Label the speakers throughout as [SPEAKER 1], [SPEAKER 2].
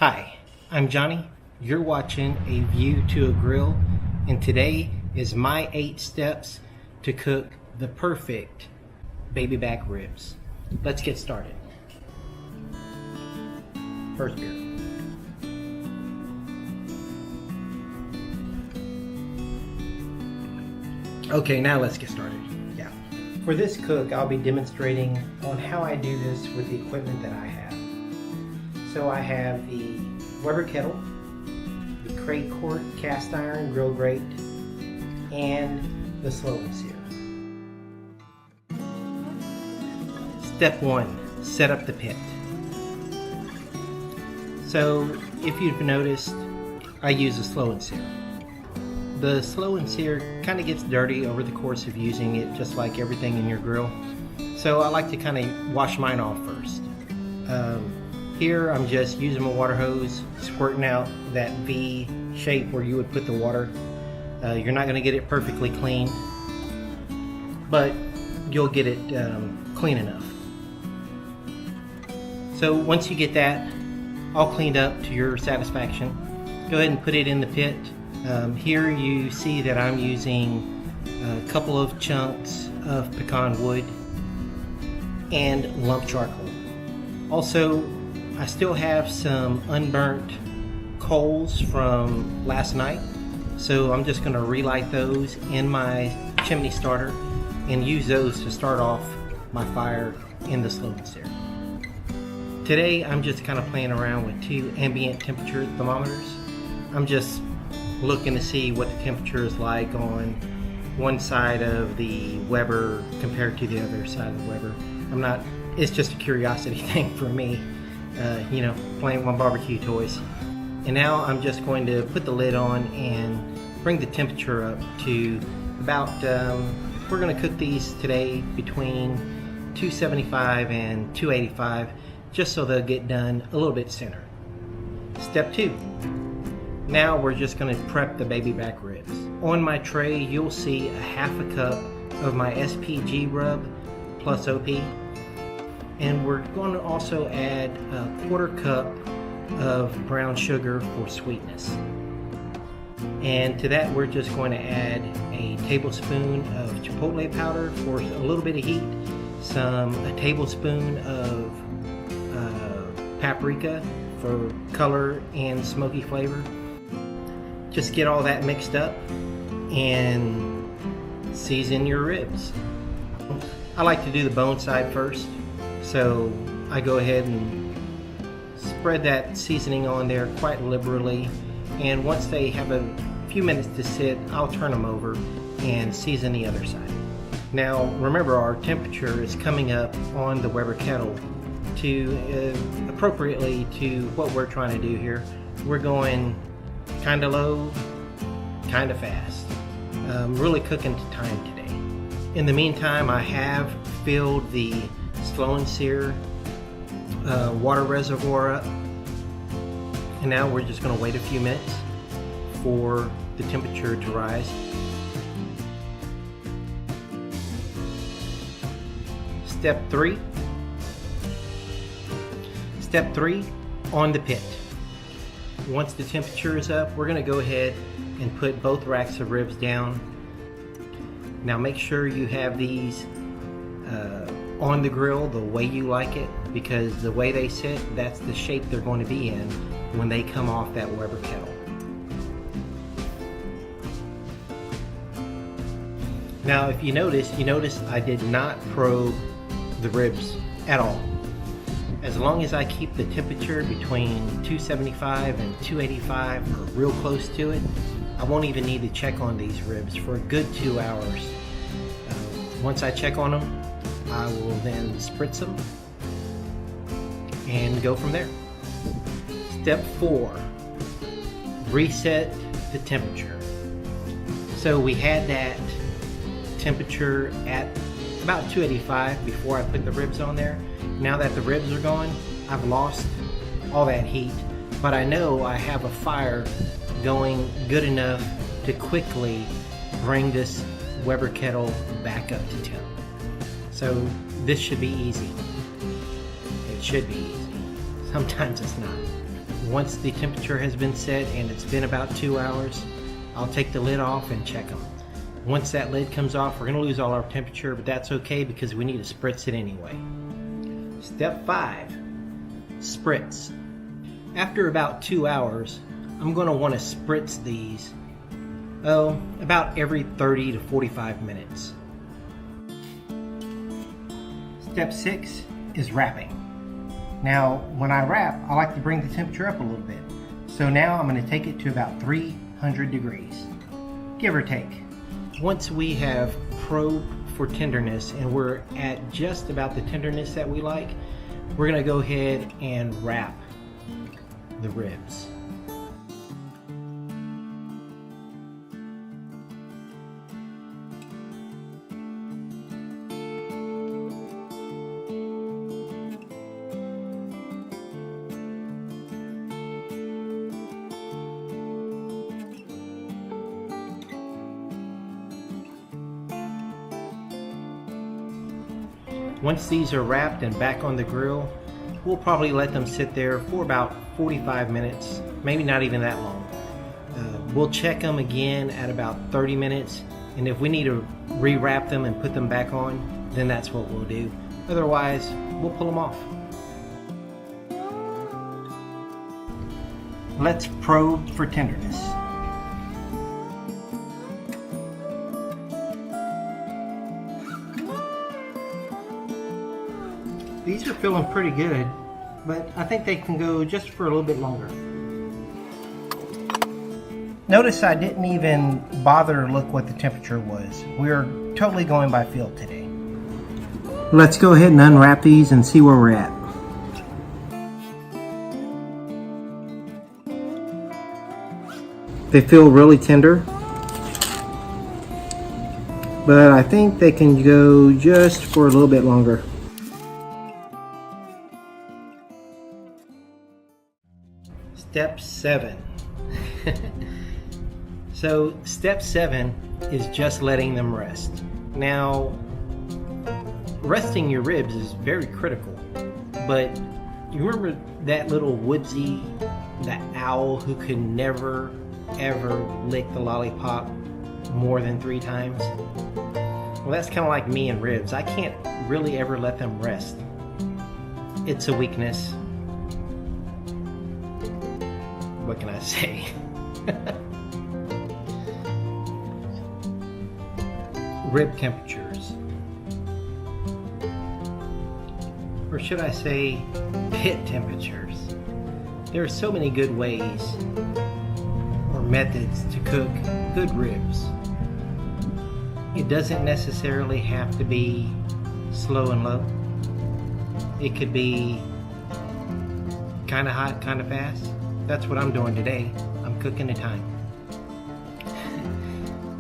[SPEAKER 1] Hi, I'm Johnny. You're watching A View to a Grill, and today is my 8 steps to cook the perfect baby back ribs. Let's get started. First beer. Okay, now let's get started. Yeah. For this cook, I'll be demonstrating on how I do this with the equipment that I have. So I have the Weber kettle, the Crate Court cast iron grill grate, and the slow and sear. Step 1, set up the pit. So if you've noticed, I use a slow and sear. The slow and sear kind of gets dirty over the course of using it, just like everything in your grill. So I like to kind of wash mine off first. Here I'm just using my water hose, squirting out that V shape where you would put the water. You're not going to get it perfectly clean, but you'll get it clean enough. So once you get that all cleaned up to your satisfaction, go ahead and put it in the pit. Here you see that I'm using a couple of chunks of pecan wood and lump charcoal. Also, I still have some unburnt coals from last night, so I'm just going to relight those in my chimney starter and use those to start off my fire in the slow and sear. Today I'm just kind of playing around with 2 ambient temperature thermometers. I'm just looking to see what the temperature is like on one side of the Weber compared to the other side of the Weber. It's just a curiosity thing for me, playing with my barbecue toys. And now I'm just going to put the lid on and bring the temperature up to about, we're going to cook these today between 275 and 285, just so they'll get done a little bit sooner. Step 2. Now we're just going to prep the baby back ribs. On my tray you'll see a half a cup of my SPG rub plus OP, and we're going to also add a 1/4 cup of brown sugar for sweetness. And to that we're just going to add a tablespoon of chipotle powder for a little bit of heat, a tablespoon of paprika for color and smoky flavor. Just get all that mixed up and season your ribs. I like to do the bone side first, so I go ahead and spread that seasoning on there quite liberally, and once they have a few minutes to sit, I'll turn them over and season the other side. Now remember, our temperature is coming up on the Weber kettle to appropriately to what we're trying to do here. We're going kind of low, kind of fast. Really cooking to time today. In the meantime, I have filled the slow and sear water reservoir up, and now we're just going to wait a few minutes for the temperature to rise. Step 3. Step 3, on the pit. Once the temperature is up, we're going to go ahead and put both racks of ribs down. Now make sure you have these on the grill the way you like it, because the way they sit, that's the shape they're going to be in when they come off that Weber kettle. Now if you notice I did not probe the ribs at all. As long as I keep the temperature between 275 and 285 or real close to it, I won't even need to check on these ribs for a good 2 hours. Once I check on them, I will then spritz them and go from there. Step 4, reset the temperature. So we had that temperature at about 285 before I put the ribs on there. Now that the ribs are gone, I've lost all that heat, but I know I have a fire going good enough to quickly bring this Weber kettle back up to temp. So this should be easy. It should be easy. Sometimes it's not. once the temperature has been set and it's been about 2 hours, I'll take the lid off and check them. Once that lid comes off, we're going to lose all our temperature, but that's okay because we need to spritz it anyway. Step 5, spritz. After about 2 hours, I'm going to want to spritz these, about every 30 to 45 minutes. Step 6 is wrapping. Now, when I wrap, I like to bring the temperature up a little bit. So now I'm going to take it to about 300 degrees, give or take. Once we have probed for tenderness and we're at just about the tenderness that we like, we're going to go ahead and wrap the ribs. Once these are wrapped and back on the grill, we'll probably let them sit there for about 45 minutes, maybe not even that long. We'll check them again at about 30 minutes, and if we need to re-wrap them and put them back on, then that's what we'll do. Otherwise, we'll pull them off. Let's probe for tenderness. These are feeling pretty good, but I think they can go just for a little bit longer. Notice I didn't even bother to look what the temperature was. We're totally going by feel today. Let's go ahead and unwrap these and see where we're at. They feel really tender, but I think they can go just for a little bit longer. Step 7. So step 7 is just letting them rest. Now, resting your ribs is very critical, but you remember that little woodsy, that owl who could never ever lick the lollipop more than 3 times? Well, that's kind of like me and ribs. I can't really ever let them rest. It's a weakness. What can I say? Rib temperatures. Or should I say pit temperatures? There are so many good ways or methods to cook good ribs. It doesn't necessarily have to be slow and low. It could be kind of hot, kind of fast. That's what I'm doing today. I'm cooking the time.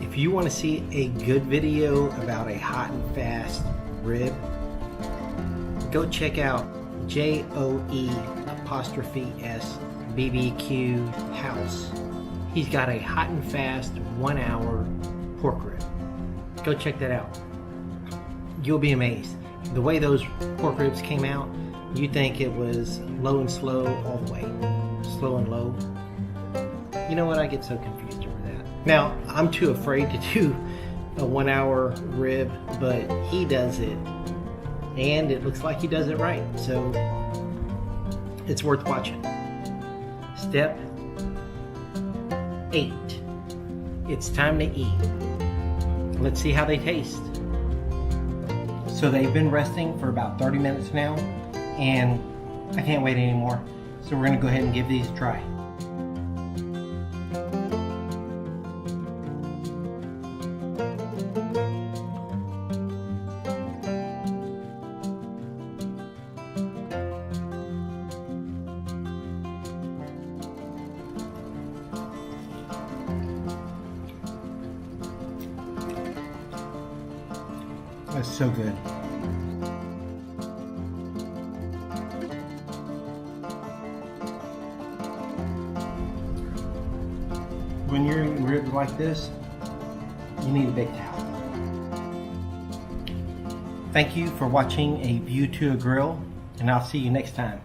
[SPEAKER 1] If you want to see a good video about a hot and fast rib, go check out JOE_S BBQ House. He's got a hot and fast 1 hour pork rib. Go check that out. You'll be amazed. The way those pork ribs came out, you think it was low and slow all the way. Slow and low. You know what? I get so confused over that. Now, I'm too afraid to do a 1 hour rib, but he does it. And it looks like he does it right. So it's worth watching. Step 8. It's time to eat. Let's see how they taste. So they've been resting for about 30 minutes now, and I can't wait anymore. So we're going to go ahead and give these a try. That's so good. When you're eating ribs like this, you need a big towel. Thank you for watching A View to a Grill, and I'll see you next time.